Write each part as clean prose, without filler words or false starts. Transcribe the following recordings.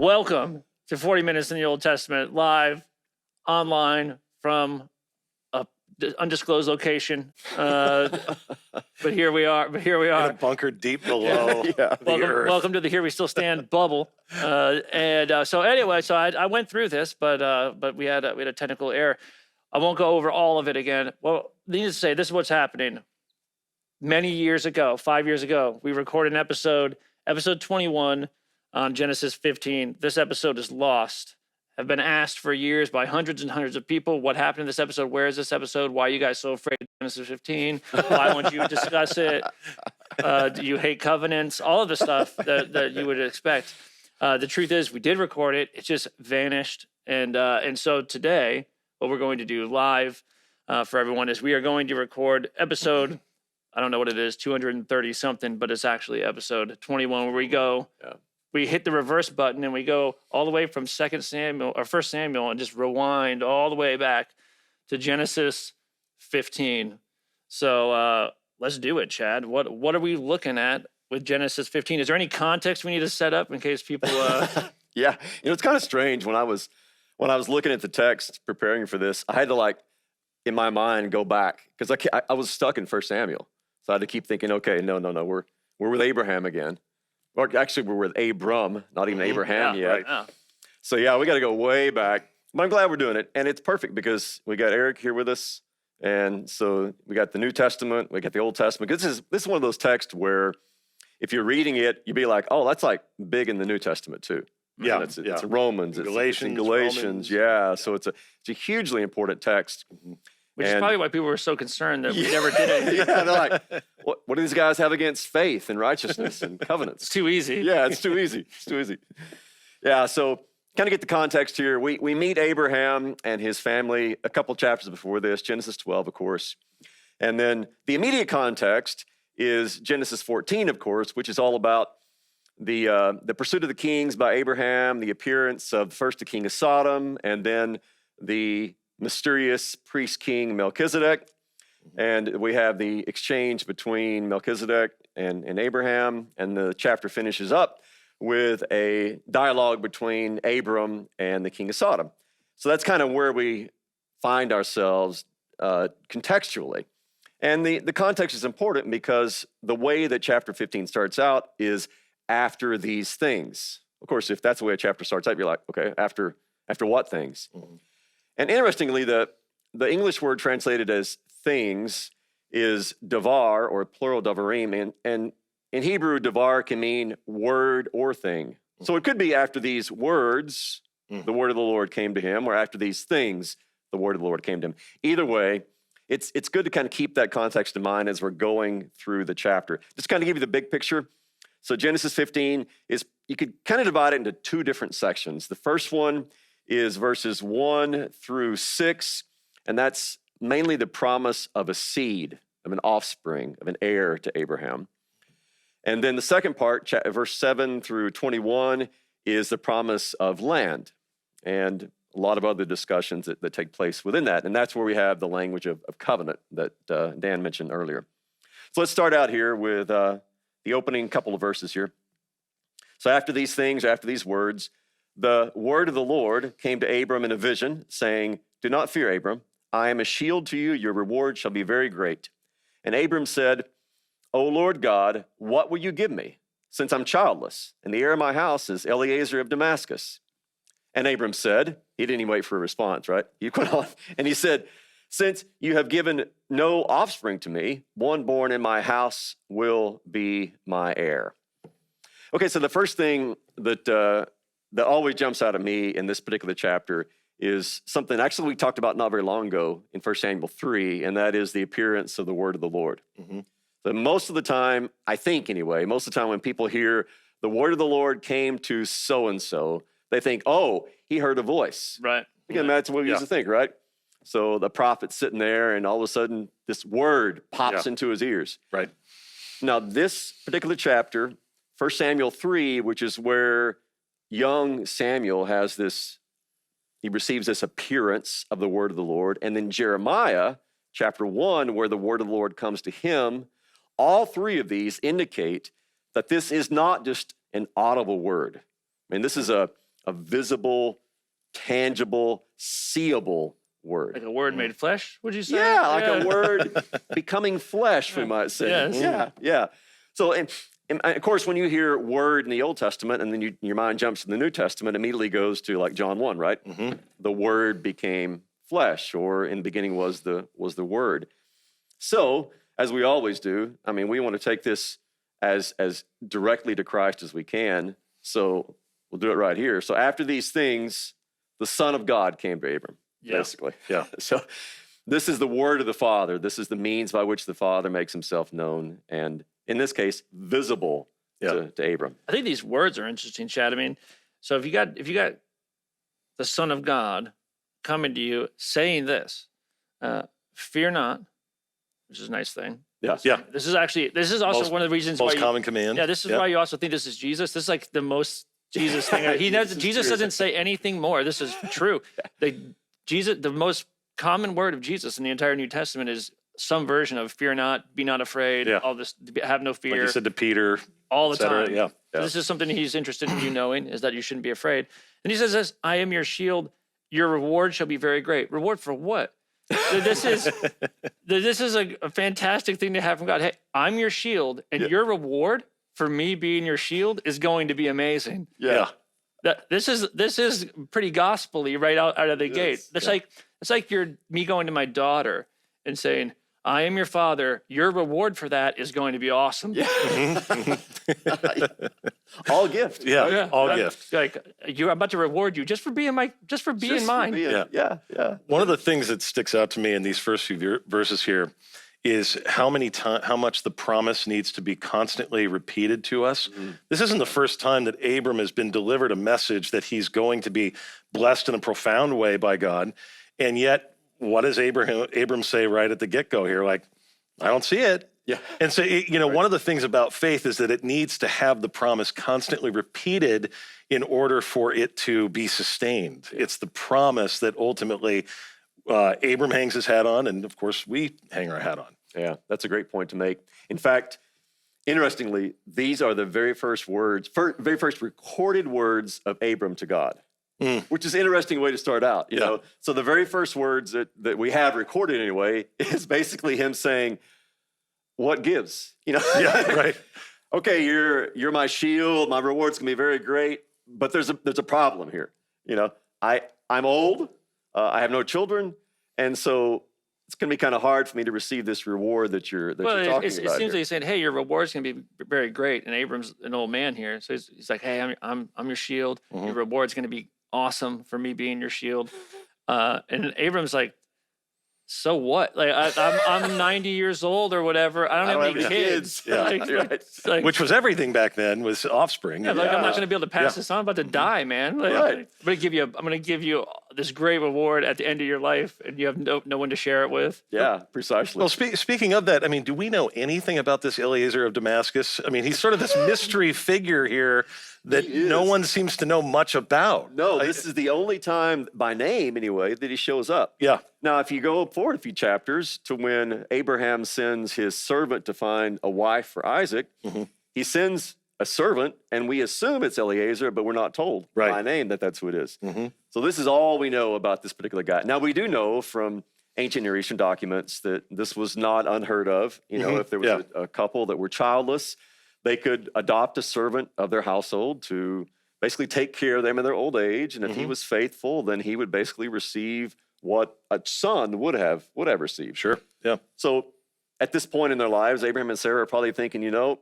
Welcome to 40 Minutes in the Old Testament, live, online, from a undisclosed location. But here we are. In a bunker deep below the earth. Welcome to the Here We Still Stand bubble. So I went through this, but we had a technical error. I won't go over all of it again. Well, needless to say, this is what's happening. Many years ago, 5 years ago, we recorded an episode 21 on Genesis 15. This episode is lost. I've been asked for years by hundreds and hundreds of people, what happened in this episode? Where is this episode? Why are you guys so afraid of Genesis 15? Why won't you discuss it? Do you hate covenants? All of the stuff that you would expect. The truth is, we did record it. It just vanished. And so today, what we're going to do live for everyone is we are going to record episode, I don't know what it is, 230 something, but it's actually episode 21 where we go, we hit the reverse button and we go all the way from 1 Samuel and just rewind all the way back to Genesis 15. So let's do it, Chad. What are we looking at with Genesis 15? Is there any context we need to set up in case people... Yeah, it's kind of strange when I was looking at the text preparing for this, I had to in my mind go back because I was stuck in 1 Samuel. So I had to keep thinking, okay, no, we're with Abraham again. Or actually, we're with Abram, not even Abraham yet. Right, yeah. So we got to go way back. But I'm glad we're doing it. And it's perfect because we got Eric here with us. And so we got the New Testament, we got the Old Testament. This is one of those texts where if you're reading it, you'd be like, oh, that's big in the New Testament too. Yeah, it's Romans, it's in Galatians. Romans. Yeah, so it's a hugely important text. Which is probably why people were so concerned that we never did it. Yeah, they're like, what do these guys have against faith and righteousness and covenants? It's too easy. Yeah, it's too easy. Yeah, so kind of get the context here. We meet Abraham and his family a couple chapters before this, Genesis 12, of course. And then the immediate context is Genesis 14, of course, which is all about the pursuit of the kings by Abraham, the appearance of first the king of Sodom, and then the mysterious priest king Melchizedek. And we have the exchange between Melchizedek and Abraham. And the chapter finishes up with a dialogue between Abram and the king of Sodom. So that's kind of where we find ourselves contextually. And the context is important because the way that chapter 15 starts out is after these things. Of course, if that's the way a chapter starts out, you're like, okay, after what things? Mm-hmm. And interestingly, the English word translated as things is davar, or plural davarim, and in Hebrew, davar can mean word or thing. Mm-hmm. So it could be after these words, the word of the Lord came to him, or after these things, the word of the Lord came to him. Either way, it's good to kind of keep that context in mind as we're going through the chapter. Just kind of give you the big picture. So Genesis 15 is, you could kind of divide it into two different sections. The first one is verses 1 through 6, and that's mainly the promise of a seed, of an offspring, of an heir to Abraham. And then the second part, verse 7 through 21, is the promise of land, and a lot of other discussions that take place within that. And that's where we have the language of covenant that Dan mentioned earlier. So let's start out here with the opening couple of verses here. So after these things, after these words, the word of the Lord came to Abram in a vision, saying, "Do not fear, Abram. I am a shield to you. Your reward shall be very great." And Abram said, "O Lord God, what will you give me, since I'm childless, and the heir of my house is Eliezer of Damascus?" And Abram said, he didn't even wait for a response, right? He went on, and he said, "Since you have given no offspring to me, one born in my house will be my heir." Okay, so the first thing that always jumps out at me in this particular chapter is something actually we talked about not very long ago in 1 Samuel 3, and that is the appearance of the word of the Lord. Mm-hmm. So most of the time, I think anyway, most of the time when people hear the word of the Lord came to so-and-so, they think, oh, he heard a voice. Right. Again, that's what we used to think, right? So the prophet's sitting there, and all of a sudden, this word pops into his ears. Right. Now, this particular chapter, 1 Samuel 3, which is where young Samuel has this, he receives this appearance of the word of the Lord. And then Jeremiah, chapter 1, where the word of the Lord comes to him. All three of these indicate that this is not just an audible word. I mean, this is a a visible, tangible, seeable word. Like a word made flesh, would you say? Yeah, like a word becoming flesh, we might say. Yes. Yeah. So, and of course, when you hear word in the Old Testament and then your mind jumps to the New Testament, immediately goes to like John 1, right? The word became flesh, or in the beginning was the word. So, as we always do, I mean, we want to take this as directly to Christ as we can. So we'll do it right here. So after these things, the Son of God came to Abram, basically. Yeah. So this is the word of the Father. This is the means by which the Father makes himself known, and in this case, visible to Abram. I think these words are interesting, Chad. I mean, so if you got the Son of God coming to you saying this, fear not, which is a nice thing. Yes. Yeah. This is also one of the reasons Most why common command. Yeah, this is why you also think this is Jesus. This is like the most Jesus thing. Jesus doesn't say anything more. This is true. The most common word of Jesus in the entire New Testament is some version of fear not, be not afraid, all this, have no fear. Like you said to Peter, all the time. Yeah. So this is something he's interested in you knowing, is that you shouldn't be afraid. And he says this, I am your shield. Your reward shall be very great. Reward for what? This is a fantastic thing to have from God. Hey, I'm your shield, and your reward for me being your shield is going to be amazing. Yeah. This is pretty gospel-y right out of the gate. It's like me going to my daughter and saying, I am your father. Your reward for that is going to be awesome. Yeah. All gift. Yeah. All gift. Like I'm about to reward you just for being mine. Yeah. One of the things that sticks out to me in these first few verses here is how much the promise needs to be constantly repeated to us. This isn't the first time that Abram has been delivered a message that he's going to be blessed in a profound way by God. And yet, what does Abram say right at the get-go here? Like, I don't see it. Yeah. And so, one of the things about faith is that it needs to have the promise constantly repeated in order for it to be sustained. It's the promise that ultimately Abram hangs his hat on, and of course, we hang our hat on. Yeah, that's a great point to make. In fact, interestingly, these are the very first recorded words of Abram to God. Which is an interesting way to start out, you know. So the very first words that we have recorded anyway is basically him saying, "What gives?" You know. Yeah, right. Okay, you're my shield. My reward's gonna be very great, but there's a problem here. You know, I'm old. I have no children, and so it's gonna be kind of hard for me to receive this reward that you're talking about. It seems like he's saying, "Hey, your reward's gonna be very great." And Abram's an old man here, so he's like, "Hey, I'm your shield. Your reward's gonna be awesome for me being your shield." And Abram's like, so what? Like I'm 90 years old or whatever. I don't have any kids. Yeah. Which was everything back then, was offspring. Yeah, like I'm not going to be able to pass this on. I'm about to die, man. Like, I'm going to give you this great reward at the end of your life, and you have no one to share it with. Yeah, precisely. Well, speaking of that, I mean, do we know anything about this Eliezer of Damascus? I mean, he's sort of this mystery figure here that no one seems to know much about. No, this is the only time, by name anyway, that he shows up. Yeah. Now, if you go forward a few chapters to when Abraham sends his servant to find a wife for Isaac, he sends a servant, and we assume it's Eliezer, but we're not told by name that that's who it is. So this is all we know about this particular guy. Now, we do know from ancient Near Eastern documents that this was not unheard of. You know, if there was a couple that were childless, they could adopt a servant of their household to basically take care of them in their old age. And if he was faithful, then he would basically receive what a son would have received. Sure. Yeah. So at this point in their lives, Abraham and Sarah are probably thinking, not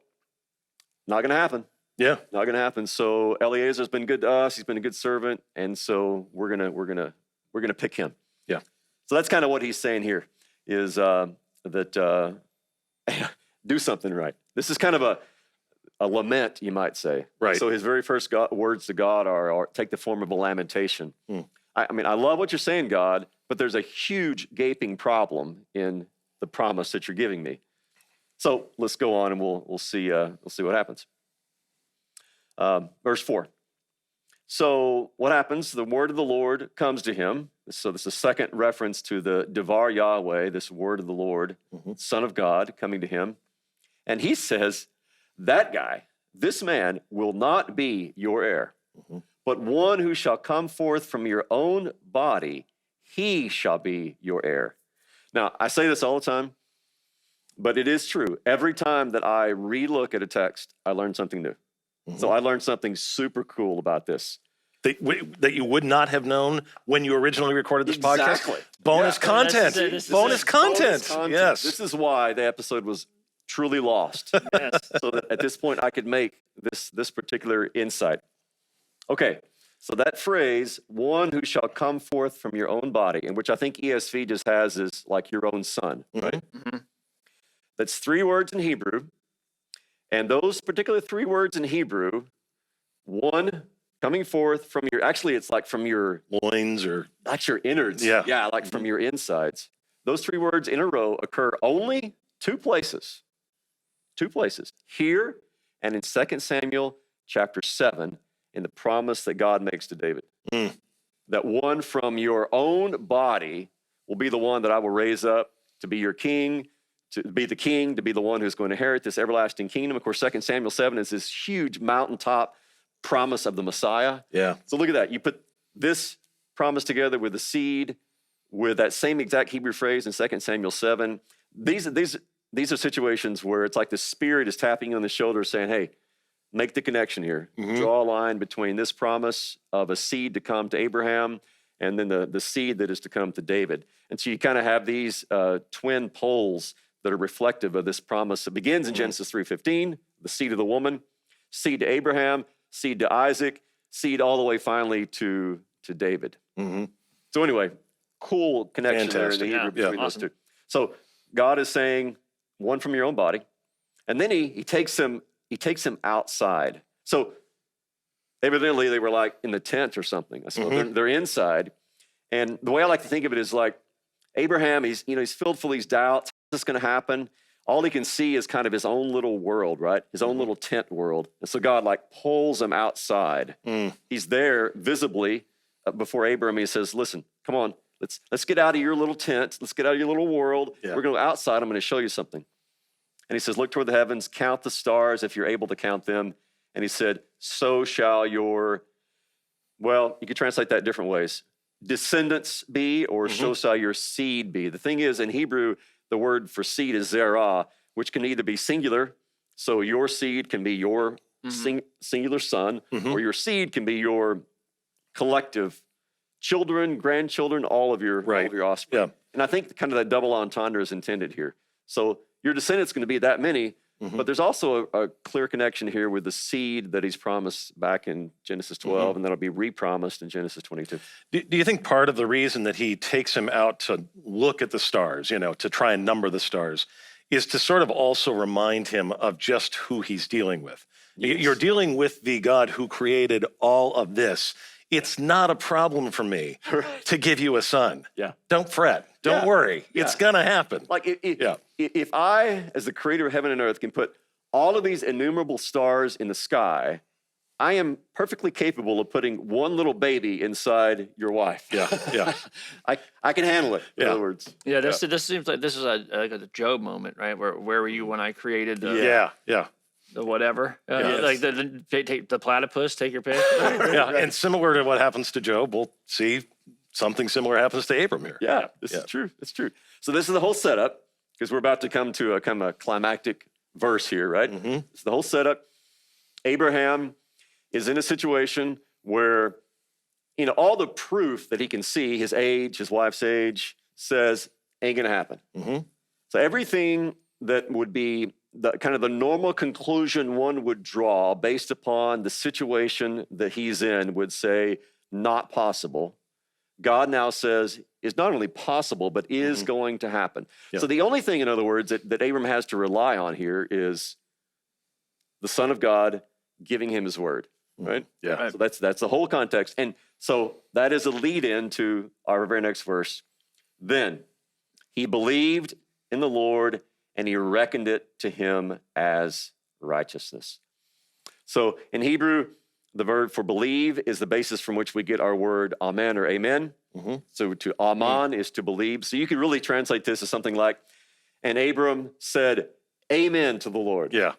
going to happen. Yeah. Not going to happen. So Eliezer's been good to us. He's been a good servant. And so we're going to pick him. Yeah. So that's kind of what he's saying here is that do something right. This is kind of a lament, you might say. Right. So his very first words to God are take the form of a lamentation. I mean, I love what you're saying, God, but there's a huge gaping problem in the promise that you're giving me. So let's go on and we'll see what happens. Verse 4. So what happens? The word of the Lord comes to him. So this is a second reference to the Devar Yahweh, this word of the Lord, Son of God, coming to him. And he says, that guy, this man will not be your heir, but one who shall come forth from your own body, he shall be your heir. Now, I say this all the time, but it is true. Every time that I relook at a text, I learn something new. So I learned something super cool about this. That you would not have known when you originally recorded this podcast? Exactly. Bonus Yeah. content. This is Bonus it. content. Yes. This is why the episode was truly lost. Yes. So that at this point, I could make this particular insight. Okay, so that phrase, one who shall come forth from your own body, and which I think ESV just has is like your own son, right? Mhm. That's 3 words in Hebrew. And those particular 3 words in Hebrew, one coming forth from your, actually it's like from your, Loins or not your innards. Yeah. Yeah, like from your insides. Those 3 words in a row occur only 2 places. 2 places. Here and in 2 Samuel chapter 7 in the promise that God makes to David. That one from your own body will be the one that I will raise up to be your king, to be the one who's going to inherit this everlasting kingdom. Of course, 2 Samuel 7 is this huge mountaintop promise of the Messiah. Yeah. So look at that. You put this promise together with the seed, with that same exact Hebrew phrase in 2 Samuel 7. These are situations where it's like the Spirit is tapping you on the shoulder saying, hey, make the connection here. Draw a line between this promise of a seed to come to Abraham and then the seed that is to come to David. And so you kind of have these twin poles that are reflective of this promise that begins in Genesis 3:15, the seed of the woman, seed to Abraham, seed to Isaac, seed all the way finally to David. So anyway, cool connection there in the Hebrew between those 2. So God is saying one from your own body, and then he takes him outside. So evidently they were like in the tent or something. So they're inside, and the way I like to think of it is like Abraham. He's filled full of these doubts. What's going to happen? All he can see is kind of his own little world, right? His own little tent world. And so God like pulls him outside. He's there visibly before Abraham. He says, listen, come on, let's get out of your little tent. Let's get out of your little world. Yeah. We're going to go outside. I'm going to show you something. And he says, look toward the heavens, count the stars if you're able to count them. And he said, so shall your, well, you could translate that different ways. Descendants be, or so shall your seed be. The thing is, in Hebrew, the word for seed is zerah, which can either be singular, so your seed can be your singular son, or your seed can be your collective children, grandchildren, all of your offspring. Yeah. And I think kind of that double entendre is intended here. So your descendants going to be that many, but there's also a clear connection here with the seed that he's promised back in Genesis 12, and that'll be repromised in Genesis 22. Do you think part of the reason that he takes him out to look at the stars, to try and number the stars, is to sort of also remind him of just who he's dealing with? Yes. You're dealing with the God who created all of this. It's not a problem for me to give you a son. Yeah. Don't fret. Don't worry. Yeah. It's going to happen. Like if I, as the creator of heaven and earth, can put all of these innumerable stars in the sky, I am perfectly capable of putting one little baby inside your wife. Yeah. I can handle it, in other words. Yeah, this seems like this is a Job moment, right? Where were you when I created the the whatever? Like take the platypus, take your pick. And similar to what happens to Job, we'll see something similar happens to Abram here. Yeah, this is true. It's true. So this is the whole setup, because we're about to come to a kind of a climactic verse here, right? It's the whole setup. Abraham is in a situation where, all the proof that he can see, his age, his wife's age, says ain't gonna happen. So everything that would be the kind of the normal conclusion one would draw based upon the situation that he's in would say not possible. God now says is not only possible, but is going to happen. So the only thing, in other words, that Abram has to rely on here is the Son of God giving him his word, right? Yeah. So that's the whole context. And so that is a lead in to our very next verse. Then he believed in the Lord, and he reckoned it to him as righteousness. So in Hebrew, the verb for believe is the basis from which we get our word amen or amen. So to aman is to believe. So you could really translate this as something like, and Abram said amen to the Lord. Yeah.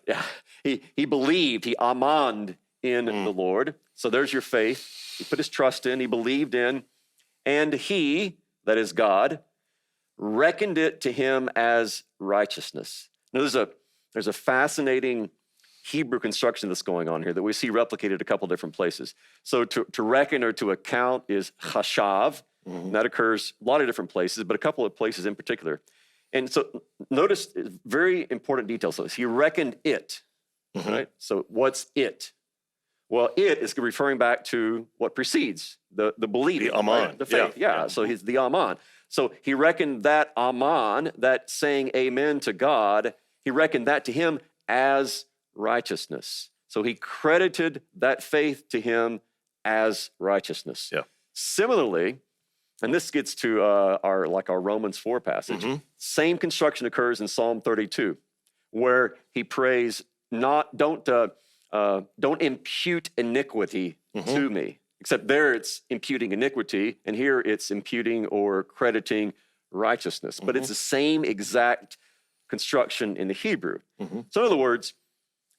He believed, he amaned in the Lord. So there's your faith. He put his trust in, he believed in, and he, that is God, reckoned it to him as righteousness. Now, there's a fascinating Hebrew construction that's going on here that we see replicated a couple different places. So to reckon or to account is chashav, and that occurs a lot of different places, but a couple of places in particular. And so notice very important details. So he reckoned it, right? So what's it? Well, it is referring back to what precedes the believing, The Aman. right? The faith. Yeah. So he's the Aman. So he reckoned that Aman, that saying amen to God, he reckoned that to him as righteousness. So he credited that faith to him as righteousness. Yeah. Similarly, and this gets to our Romans 4 passage, same construction occurs in Psalm 32, where he prays, don't impute iniquity to me. Except there it's imputing iniquity, and here it's imputing or crediting righteousness. But it's the same exact construction in the Hebrew. So in other words,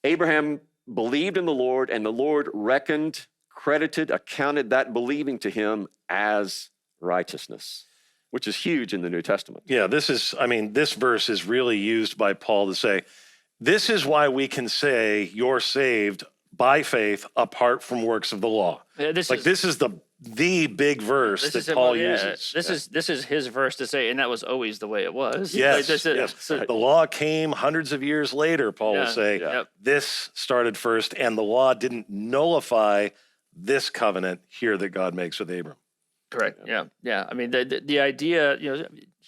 Abraham believed in the Lord, and the Lord reckoned, credited, accounted that believing to him as righteousness, which is huge in the New Testament. Yeah, this verse is really used by Paul to say, this is why we can say you're saved by faith apart from works of the law. Yeah, this is the big verse that Paul uses. This is his verse to say, and that was always the way it was. Yes, Like, the law came hundreds of years later, Paul will say. This started first, and the law didn't nullify this covenant here that God makes with Abram. Correct. Yeah. I mean, the idea,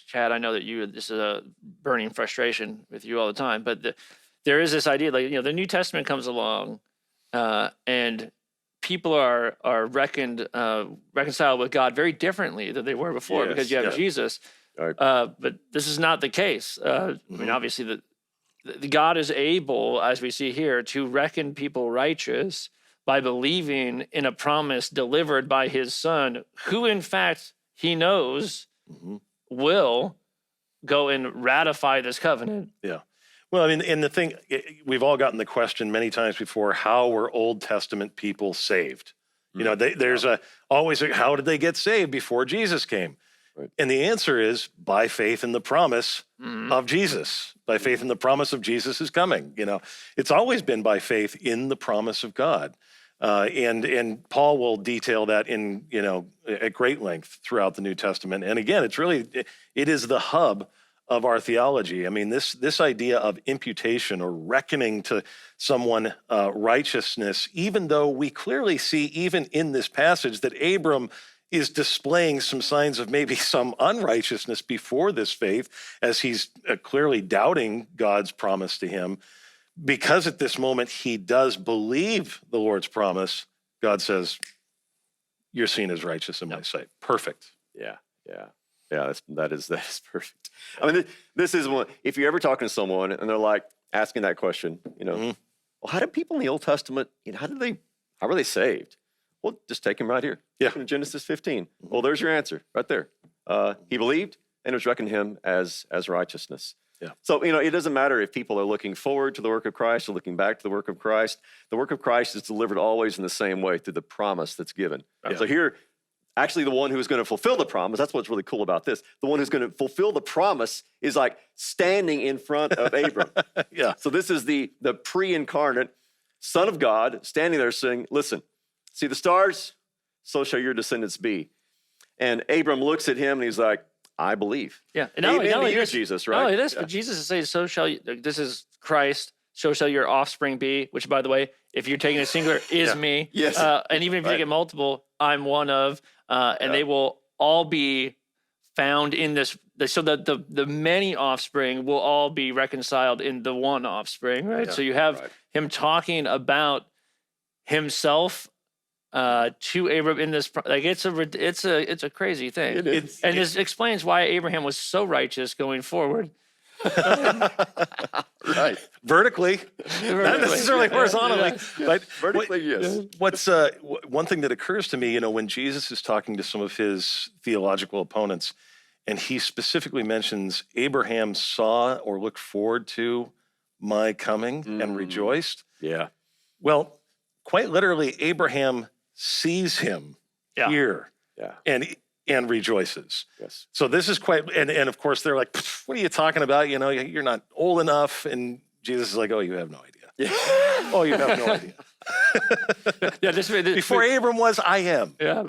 Chad, I know that this is a burning frustration with you all the time, but there is this idea, the New Testament comes along, and people are reconciled with God very differently than they were before because you have Jesus. Right. But this is not the case. I mean, obviously, the God is able, as we see here, to reckon people righteous by believing in a promise delivered by his Son, who in fact he knows will go and ratify this covenant. Yeah. Well, I mean, and the thing, we've all gotten the question many times before, how were Old Testament people saved? There's always how did they get saved before Jesus came? Right. And the answer is by faith in the promise of Jesus, by faith in the promise of Jesus is coming. It's always been by faith in the promise of God. And Paul will detail that in, at great length throughout the New Testament. And again, it is the hub of our theology. I mean, this idea of imputation or reckoning to someone righteousness, even though we clearly see even in this passage that Abram is displaying some signs of maybe some unrighteousness before this faith, as he's clearly doubting God's promise to him. Because at this moment he does believe the Lord's promise, God says, you're seen as righteous in my sight. Perfect. Yeah. That is perfect. I mean, this is one. If you're ever talking to someone and they're like asking that question, well, how did people in the Old Testament, how were they saved? Well, just take him right here. Yeah. In Genesis 15. Well, there's your answer right there. He believed, and it was reckoned to him as righteousness. Yeah. So, it doesn't matter if people are looking forward to the work of Christ or looking back to the work of Christ. The work of Christ is delivered always in the same way through the promise that's given. Yeah. So here, actually the one who's going to fulfill the promise, that's what's really cool about this. The one who's going to fulfill the promise is like standing in front of Abram. Yeah. So this is the pre-incarnate Son of God standing there saying, listen, see the stars? So shall your descendants be. And Abram looks at him and he's like, I believe. Yeah. And not only you, Jesus, right? No, it is. But Jesus is saying, so shall you, this is Christ, so shall your offspring be, which, by the way, if you're taking a singular, is me. Yes. And even if you take it multiple, I'm one of, and they will all be found in this. So that the many offspring will all be reconciled in the one offspring, right? Yeah. So you have him talking about himself to Abraham in this, like it's a crazy thing. It is. And this explains why Abraham was so righteous going forward. Right. Vertically. Not necessarily horizontally, but vertically, yes. What's one thing that occurs to me, when Jesus is talking to some of his theological opponents, and he specifically mentions Abraham saw or looked forward to my coming and rejoiced. Yeah. Well, quite literally, Abraham sees him Yeah. here Yeah. and rejoices. Yes. So this is quite, and of course they're like, what are you talking about? You know, you're not old enough. And Jesus is like, oh, you have no idea. Yeah. Oh, you have no idea. Yeah, Before Abram was, I am. Yeah.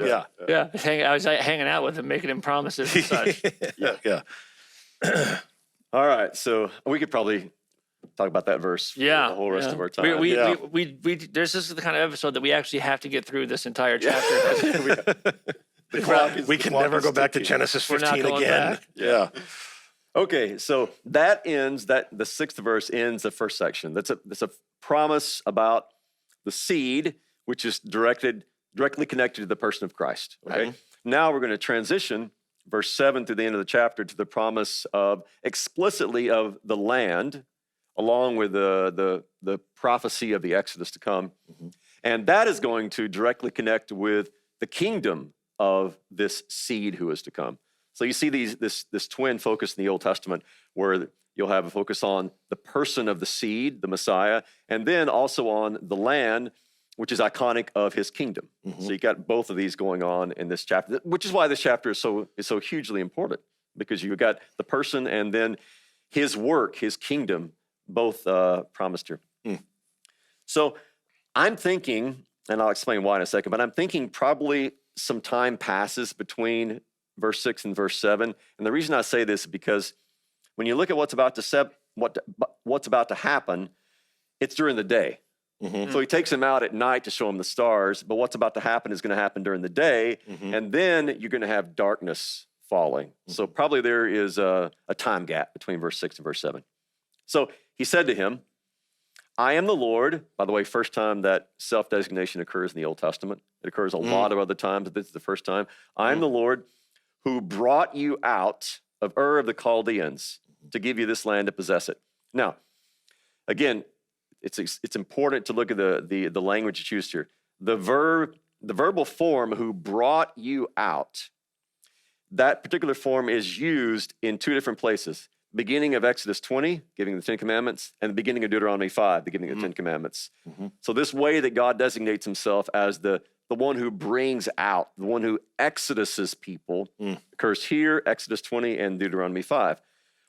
Yeah. Yeah. I was hanging out with him, making him promises and such. Yeah. All right. So we could probably talk about that verse for Yeah. the whole rest yeah. of our time. Yeah. This is the kind of episode that we actually have to get through this entire chapter. We can never go back to ticking. Genesis We're not 15 going again. back. Yeah. Okay, so that ends the sixth verse ends the first section. That's a promise about the seed, which is directly connected to the person of Christ. Okay. Right. Now we're going to transition verse 7 through the end of the chapter to the promise of explicitly of the land, along with the prophecy of the Exodus to come. Mm-hmm. And that is going to directly connect with the kingdom of this seed who is to come. So you see this twin focus in the Old Testament where you'll have a focus on the person of the seed, the Messiah, and then also on the land, which is iconic of his kingdom. Mm-hmm. So you got both of these going on in this chapter, which is why this chapter is so hugely important, because you've got the person and then his work, his kingdom, both promised here. So I'm thinking, and I'll explain why in a second, but I'm thinking probably some time passes between verse 6 and verse 7. And the reason I say this is because when you look at what's about to happen, it's during the day. Mm-hmm. So he takes him out at night to show him the stars, but what's about to happen is going to happen during the day, Mm-hmm. and then you're going to have darkness falling. So probably there is a time gap between verse 6 and verse 7. So he said to him, I am the Lord. By the way, first time that self-designation occurs in the Old Testament. It occurs a lot of other times, but this is the first time. I am the Lord who brought you out of Ur of the Chaldeans to give you this land to possess it. Now, again, it's important to look at the language it's used here. The verbal form who brought you out, that particular form is used in two different places. Beginning of Exodus 20, giving the Ten Commandments, and the beginning of Deuteronomy 5, the giving of the Ten Commandments. Mm-hmm. So this way that God designates himself as the one who brings out, the one who exoduses people, occurs here, Exodus 20 and Deuteronomy 5,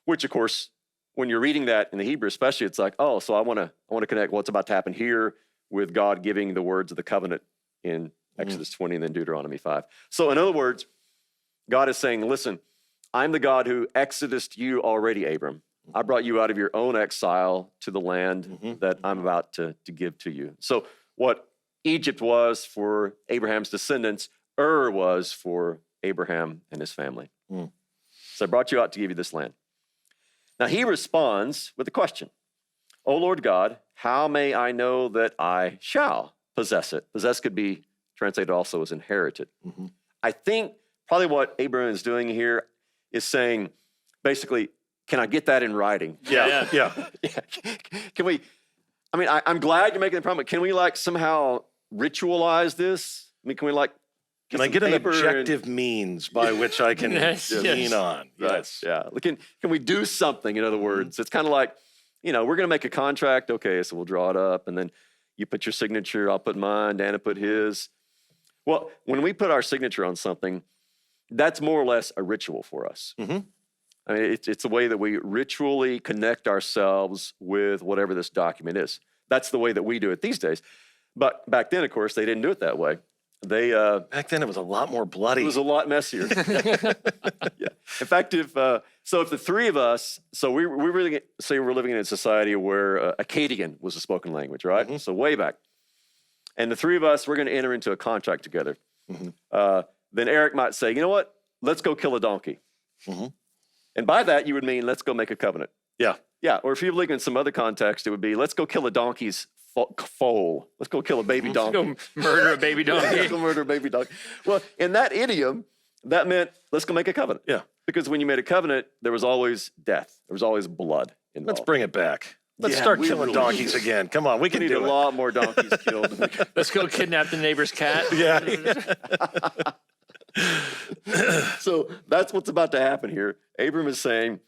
which of course, when you're reading that in the Hebrew especially, it's like, oh, so I want to connect what's about to happen here with God giving the words of the covenant in Exodus 20 and then Deuteronomy 5. So in other words, God is saying, listen, I'm the God who exodused you already, Abram. I brought you out of your own exile to the land that I'm about to give to you. So what Egypt was for Abraham's descendants, Ur was for Abraham and his family. So I brought you out to give you this land. Now he responds with a question. O Lord God, how may I know that I shall possess it? Possess could be translated also as inherited. I think probably what Abraham is doing here is saying, basically, can I get that in writing? Yeah. Can we, I'm glad you're making the problem, but can we somehow ritualize this? Can we Can I some get an paper and- objective means by which I can Yes, lean yes. on? Yes. Yeah. Can we do something, in other words? It's kind of like, we're going to make a contract. Okay, so we'll draw it up, and then you put your signature, I'll put mine, Dana put his. Well, when we put our signature on something, that's more or less a ritual for us. It's a way that we ritually connect ourselves with whatever this document is. That's the way that we do it these days. But back then, of course, they didn't do it that way. Back then, it was a lot more bloody. It was a lot messier. Yeah. In fact, if the three of us, so we really say we're living in a society where Akkadian was a spoken language, right? So way back. And the three of us, we're going to enter into a contract together. Then Eric might say, you know what? Let's go kill a donkey. And by that, you would mean, let's go make a covenant. Yeah. Yeah. Or if you're looking in some other context, it would be, let's go kill a donkey's foal. Let's go kill a baby donkey. Go murder a baby donkey. Let's go murder a baby donkey. Well, in that idiom, that meant, let's go make a covenant. Yeah. Because when you made a covenant, there was always death. There was always blood involved. Let's bring it back. Let's Yeah, start we killing really donkeys should. again. Come on, we We can need a do it. lot more donkeys killed. Let's go kidnap the neighbor's cat. Yeah. So that's what's about to happen here. Abram is saying,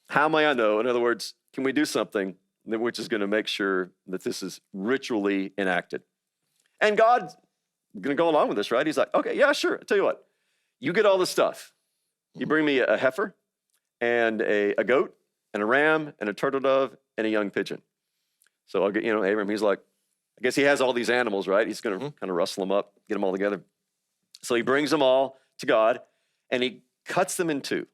how may I know? In other words, can we do something which is going to make sure that this is ritually enacted? And God going to go along with this, right? He's like, okay, yeah, sure. I'll tell you what. You get all the stuff. You bring me a heifer and a goat and a ram and a turtle dove and a young pigeon. So I'll get, Abram, he's like, I guess he has all these animals, right? He's going to kind of rustle them up, get them all together. So he brings them all to God, and he cuts them in two.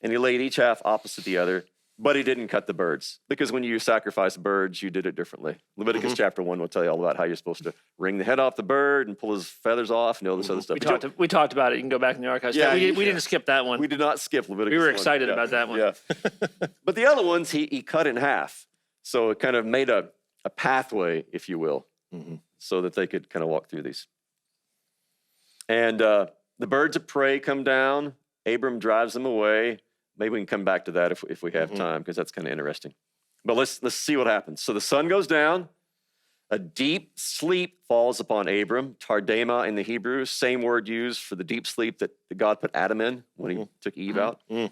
And he laid each half opposite the other, but he didn't cut the birds, because when you sacrifice birds, you did it differently. Leviticus chapter 1 will tell you all about how you're supposed to wring the head off the bird and pull his feathers off and all this other stuff. We talked about it. You can go back in the archives. Yeah, we didn't skip that one. We did not skip Leviticus. We were 1. excited about that one. Yeah. But the other ones, he cut in half. So it kind of made a pathway, if you will, so that they could kind of walk through these. And the birds of prey come down. Abram drives them away. Maybe we can come back to that if we have time, because that's kind of interesting. But let's see what happens. So the sun goes down. A deep sleep falls upon Abram. Tardema in the Hebrew, same word used for the deep sleep that God put Adam in when he took Eve out. And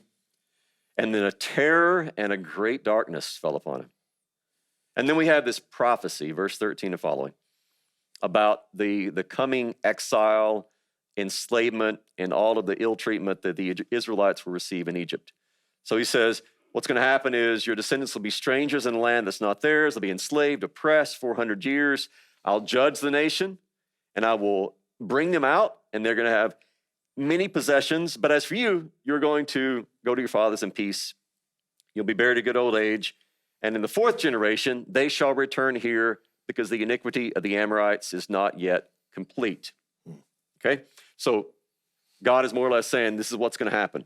then a terror and a great darkness fell upon him. And then we have this prophecy, verse 13 and following, about the coming exile, enslavement, and all of the ill treatment that the Israelites will receive in Egypt. So he says, what's going to happen is your descendants will be strangers in a land that's not theirs. They'll be enslaved, oppressed 400 years. I'll judge the nation, and I will bring them out, and they're going to have many possessions. But as for you, you're going to go to your fathers in peace. You'll be buried at good old age. And in the fourth generation, they shall return here, because the iniquity of the Amorites is not yet complete. Okay? So God is more or less saying this is what's going to happen.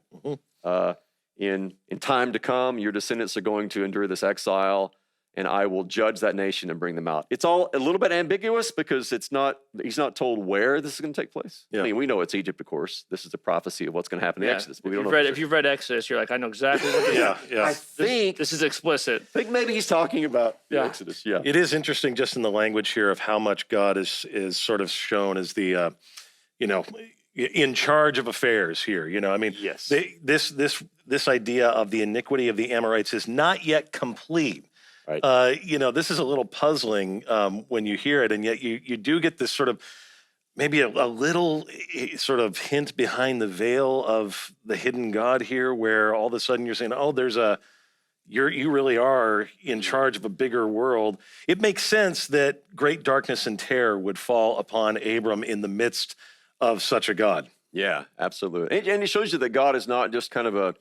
In time to come, your descendants are going to endure this exile, and I will judge that nation and bring them out. It's all a little bit ambiguous, because he's not told where this is going to take place. Yeah. I mean, we know it's Egypt, of course. This is a prophecy of what's going to happen in Exodus. But we don't know if you've read Exodus, you're like, I know exactly what this is. I think This is explicit. maybe he's talking about Exodus. Yeah. It is interesting just in the language here of how much God is sort of shown as the, in charge of affairs here. I mean, Yes. This idea of the iniquity of the Amorites is not yet complete. Right. This is a little puzzling when you hear it, and yet you do get this sort of maybe a little sort of hint behind the veil of the hidden God here, where all of a sudden you're saying, oh, you really are in charge of a bigger world. It makes sense that great darkness and terror would fall upon Abram in the midst of such a God. Yeah, absolutely. And it shows you that God is not just kind of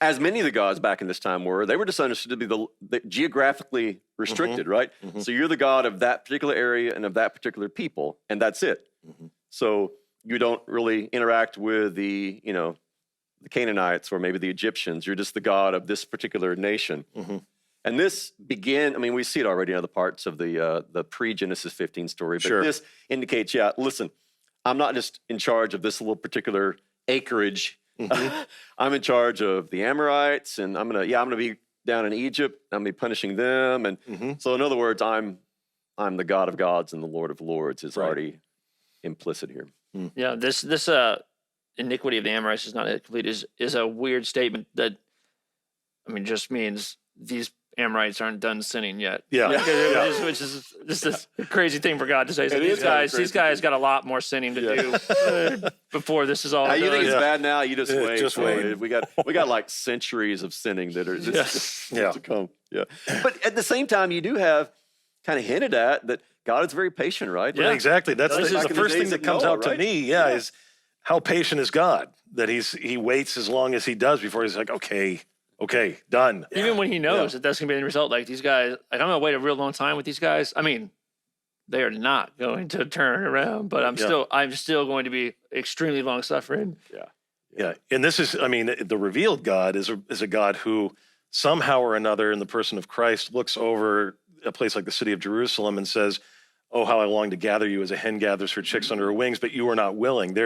as many of the gods back in this time were, they were just understood to be the geographically restricted, right? So you're the God of that particular area and of that particular people, and that's it. So you don't really interact with the Canaanites or maybe the Egyptians. You're just the God of this particular nation. And this we see it already in other parts of the pre-Genesis 15 story, but this indicates, listen, I'm not just in charge of this little particular acreage. I'm in charge of the Amorites, and I'm gonna be down in Egypt. I'm gonna be punishing them, and so in other words, I'm the God of gods and the Lord of lords is already implicit here. Yeah, this iniquity of the Amorites is not yet complete is a weird statement that, just means these Amorites aren't done sinning yet. Which is just a crazy thing for God to say. So these guys got a lot more sinning to do before this is all done. You think it's bad now? You just wait. Just wait. We got like centuries of sinning that are just to come. Yeah. But at the same time, you do have kind of hinted at that God is very patient, right? Yeah, exactly. That's the first thing that comes out to me. Is how patient is God, that he waits as long as he does before he's like, okay, done. Even when he knows that that's going to be the result, like these guys, I'm going to wait a real long time with these guys. They are not going to turn around, but I'm still going to be extremely long suffering. Yeah. And this is, the revealed God is a God who somehow or another in the person of Christ looks over a place like the city of Jerusalem and says, oh, how I long to gather you as a hen gathers her chicks under her wings, but you are not willing.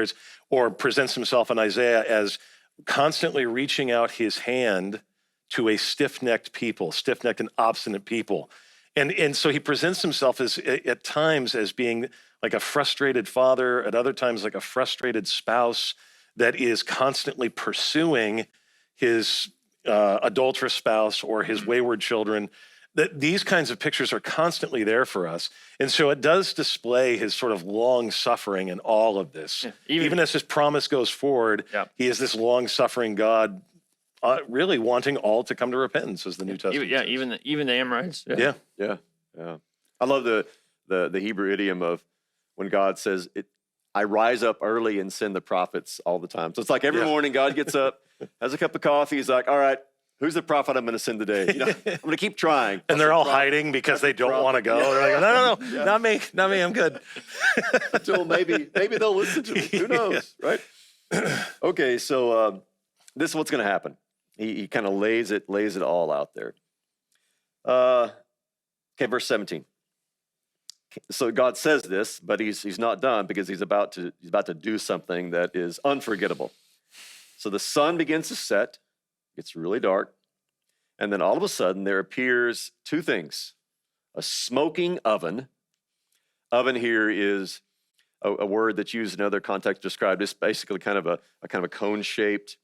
Or presents himself in Isaiah as constantly reaching out his hand to a stiff-necked and obstinate people. And so he presents himself as at times as being like a frustrated father, at other times like a frustrated spouse that is constantly pursuing his adulterous spouse or his wayward children. that these kinds of pictures are constantly there for us. And so it does display his sort of long suffering in all of this. Yeah, even as his promise goes forward, Yeah. he is this long suffering God, really wanting all to come to repentance, as the New Testament says. even the Amorites. Yeah. Yeah, yeah. I love the Hebrew idiom of when God says, I rise up early and send the prophets all the time. So it's like every morning God gets up, has a cup of coffee. He's like, all right, who's the prophet I'm going to send today? I'm going to keep trying. And they're all hiding because they don't want to go. Yeah. They're like, no, not me, I'm good. Until maybe they'll listen to me. Who knows, right? Okay, so this is what's going to happen. He kind of lays it all out there. Okay, verse 17. So God says this, but he's not done because he's about to do something that is unforgettable. So the sun begins to set, it's really dark, and then all of a sudden there appears two things: a smoking oven. Oven here is a word that's used in other contexts to describe this, basically kind of a cone-shaped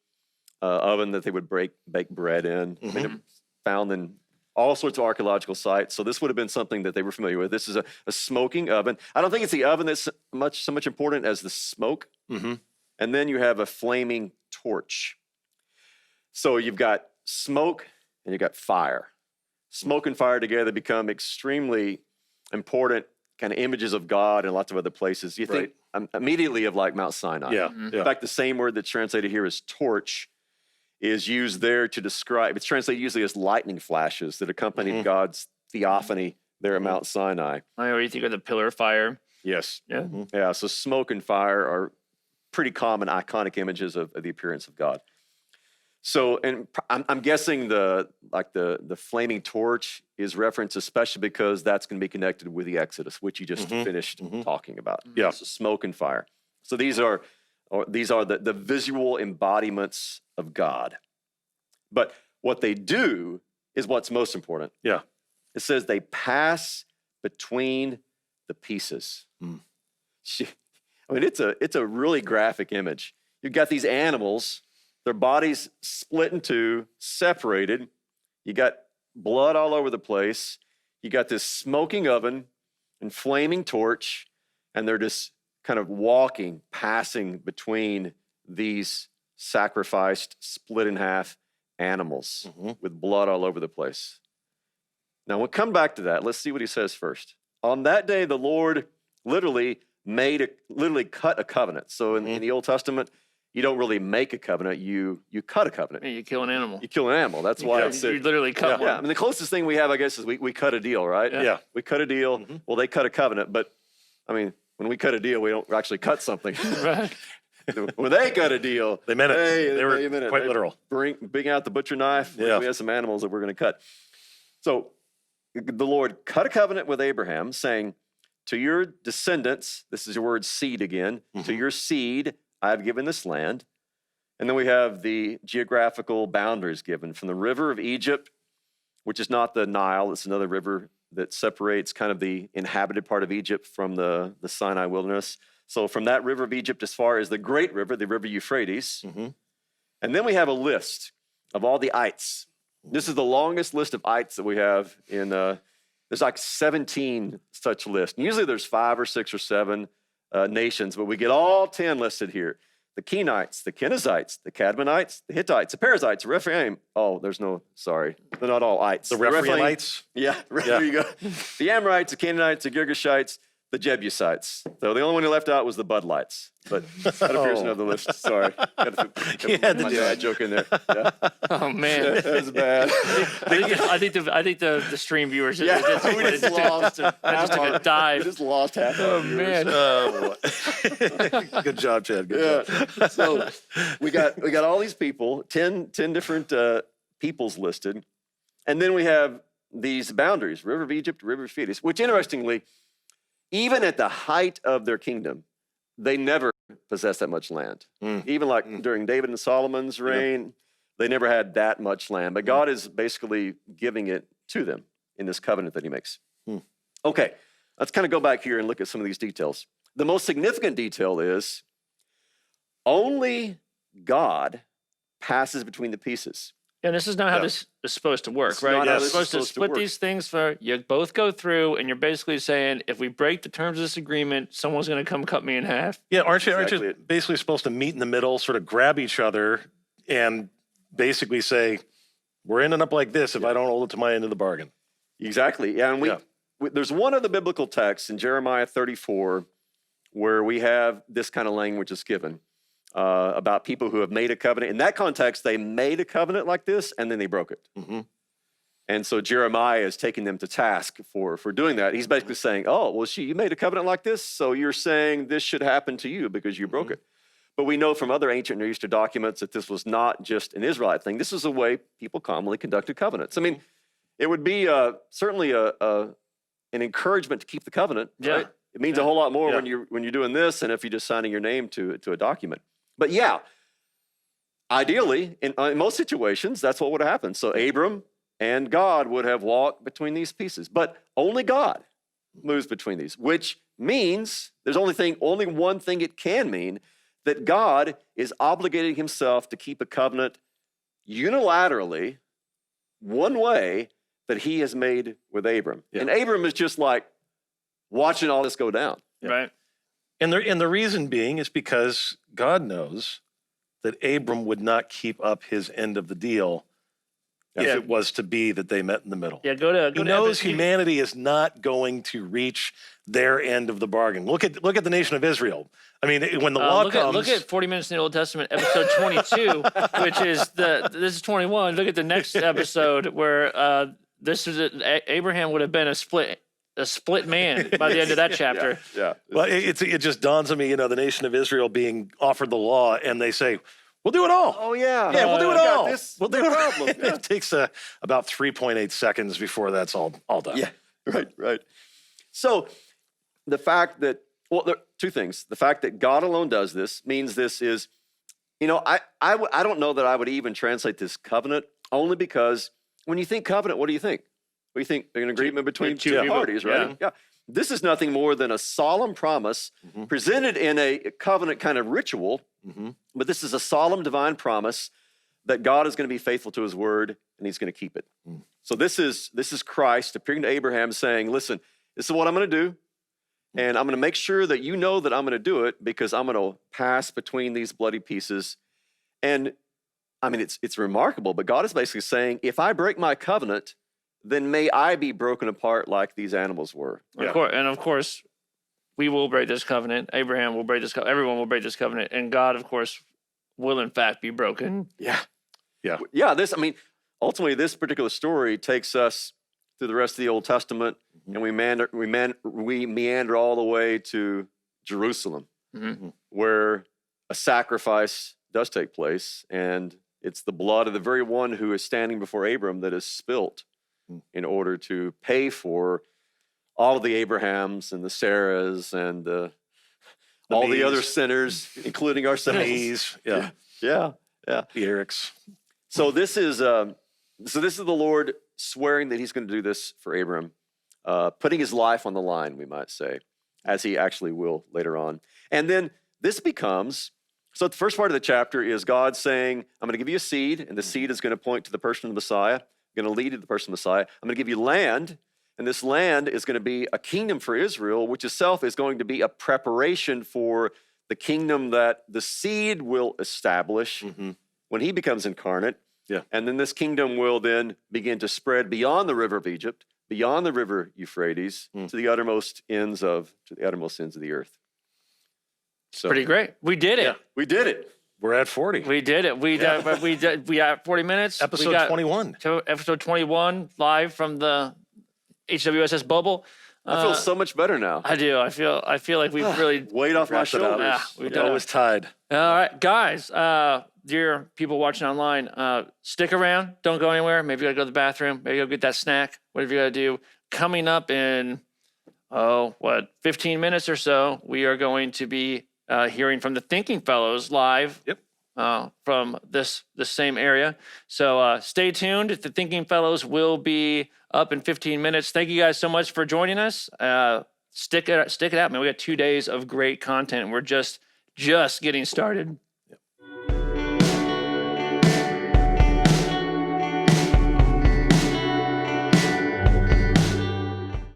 oven that they would bake bread in. I mean, it's found in all sorts of archaeological sites. So this would have been something that they were familiar with. This is a smoking oven. I don't think it's the oven that's so much important as the smoke. Mm-hmm. And then you have a flaming torch. So you've got smoke and you've got fire. Smoke and fire together become extremely important kind of images of God in lots of other places. You think immediately of like Mount Sinai. Yeah. In fact, the same word that's translated here as torch is used there to describe, it's translated usually as lightning flashes that accompanied God's theophany there at Mount Sinai. I already think of the pillar of fire. Yes. Yeah. Yeah, so smoke and fire are pretty common, iconic images of the appearance of God. So, and I'm guessing the flaming torch is referenced especially because that's going to be connected with the Exodus, which you just finished talking about. Yeah. So smoke and fire. So these are the visual embodiments of God. But what they do is what's most important. Yeah. It says they pass between the pieces. I mean, it's a really graphic image. You've got these animals, their bodies split in two, separated. You got blood all over the place. You got this smoking oven and flaming torch, and they're just kind of passing between these sacrificed, split in half animals with blood all over the place. Now, we'll come back to that. Let's see what he says first. On that day, the Lord literally cut a covenant. So in the Old Testament, you don't really make a covenant, you cut a covenant. Yeah, you kill an animal. You kill an animal. That's why it's you literally cut one. Yeah, I mean, the closest thing we have, I guess, is we cut a deal, right? Yeah. We cut a deal. Well, they cut a covenant, but I mean, when we cut a deal, we don't actually cut something. Right. When they cut a deal, They meant it. Hey, They were wait a minute. quite literal. Bring out the butcher knife. Yeah. We have some animals that we're going to cut. So the Lord cut a covenant with Abraham, saying, to your descendants, this is your word seed again, to your seed I have given this land. And then we have the geographical boundaries given from the river of Egypt, which is not the Nile, it's another river that separates kind of the inhabited part of Egypt from the Sinai wilderness. So from that river of Egypt as far as the great river, the river Euphrates. And then we have a list of all the ites. This is the longest list of ites that we have in, there's like 17 such lists. And usually there's 5 or 6 or 7 nations, but we get all 10 listed here. The Kenites, the Kenizzites, the Cadmonites, the Hittites, the Perizzites, the Rephaim. Oh, sorry. They're not all ites. The Rephaimites? Yeah, there you go. The Amorites, the Canaanites, the Girgashites, the Jebusites. So the only one who left out was the Budlites. But that appears in the list. Sorry. You had to do that joke in there. Yeah. Oh man, That was bad. I think the stream viewers Yeah, we just lost took a dive. We just lost half our viewers. Man. Good job, Chad. Good job. Yeah. So we got all these people, 10 different peoples listed. And then we have these boundaries, River of Egypt, River of Euphrates, which interestingly, even at the height of their kingdom, they never possessed that much land. Even like during David and Solomon's reign, they never had that much land. But God is basically giving it to them in this covenant that he makes. Okay, let's kind of go back here and look at some of these details. The most significant detail is only God passes between the pieces. And this is not how Yeah. this is supposed to work, It's right? not how You're this is supposed to supposed to split work. these things for you both go through, and you're basically saying, if we break the terms of this agreement, someone's going to come cut me in half. Yeah, aren't you Exactly it. basically supposed to meet in the middle, sort of grab each other, and basically say, we're ending up like this if I don't hold it to my end of the bargain? Exactly. Yeah, and Yeah. there's one other biblical text in Jeremiah 34 where we have this kind of language is given about people who have made a covenant. In that context, they made a covenant like this, and then they broke it. Mm-hmm. And so Jeremiah is taking them to task for doing that. He's basically saying, oh, well, you made a covenant like this, so you're saying this should happen to you because you broke it. But we know from other ancient Near Eastern documents that this was not just an Israelite thing. This is the way people commonly conducted covenants. I mean, it would be certainly an encouragement to keep the covenant. Yeah. Right? It means a whole lot more Yeah. when you're doing this than if you're just signing your name to a document. But yeah, ideally, in most situations, that's what would have happened. So Abram and God would have walked between these pieces, but only God moves between these, which means there's only one thing it can mean, that God is obligating himself to keep a covenant unilaterally, one way, that he has made with Abram. Yeah. And Abram is just like watching all this go down. Right. And the reason being is because God knows that Abram would not keep up his end of the deal if Yeah. it was to be that they met in the middle. Yeah, go to He knows Evan- humanity is not going to reach their end of the bargain. Look at the nation of Israel. I mean, when the law comes, look at 40 Minutes in the Old Testament, episode 22, which is this is 21. Look at the next episode where Abraham would have been a split man by the end of that chapter. Yeah. well, it just dawns on me, the nation of Israel being offered the law, and they say, "We'll do it all." Oh, yeah. Yeah, we'll do it we got all. this, We'll do no it. problem. Yeah. It takes about 3.8 seconds before that's all done. Yeah, right. So the fact that, well, there are two things. The fact that God alone does this means this is, I don't know that I would even translate this covenant, only because when you think covenant, what do you think? What do you think? An agreement between two two people, parties, right? Yeah. This is nothing more than a solemn promise presented in a covenant kind of ritual, but this is a solemn divine promise that God is going to be faithful to his word and he's going to keep it. So this is Christ appearing to Abraham saying, listen, this is what I'm going to do. And I'm going to make sure that you know that I'm going to do it because I'm going to pass between these bloody pieces. And I mean, it's remarkable, but God is basically saying, if I break my covenant, then may I be broken apart like these animals were. Of course, we will break this covenant. Abraham will break this covenant. Everyone will break this covenant. And God, of course, will in fact be broken. Yeah. Yeah. Ultimately, this particular story takes us through the rest of the Old Testament, and we meander all the way to Jerusalem, where a sacrifice does take place, and it's the blood of the very one who is standing before Abram that is spilt in order to pay for all of the Abrahams and the Sarahs and all the other sinners, including ourselves. Yeah. Yeah. The Erics. So this is the Lord swearing that he's going to do this for Abram, putting his life on the line, we might say, as he actually will later on. And then this becomes, so the first part of the chapter is God saying, I'm going to give you a seed, and the seed is going to point to the person of the Messiah. I'm going to lead you to the person of the Messiah. I'm going to give you land, and this land is going to be a kingdom for Israel, which itself is going to be a preparation for the kingdom that the seed will establish when he becomes incarnate. Yeah. And then this kingdom will then begin to spread beyond the river of Egypt, beyond the river Euphrates, to the uttermost ends of the earth. So Pretty great. We did it. Yeah. we did it. We're at 40. We did it. We got 40 minutes. We Episode got 21. Episode 21, live from the HWSS bubble. I feel so much better now. I do. I feel like we've really. Weight off my Wrapped it up. shoulders. Yeah, we We're did. always tied. All right, guys. Dear people watching online, stick around. Don't go anywhere. Maybe you gotta go to the bathroom. Maybe go get that snack. Whatever you gotta do. Coming up in 15 minutes or so, we are going to be hearing from the Thinking Fellows live. Yep. From this same area. So stay tuned. The Thinking Fellows will be up in 15 minutes. Thank you guys so much for joining us. Stick it out, man. We got 2 days of great content. We're just getting started.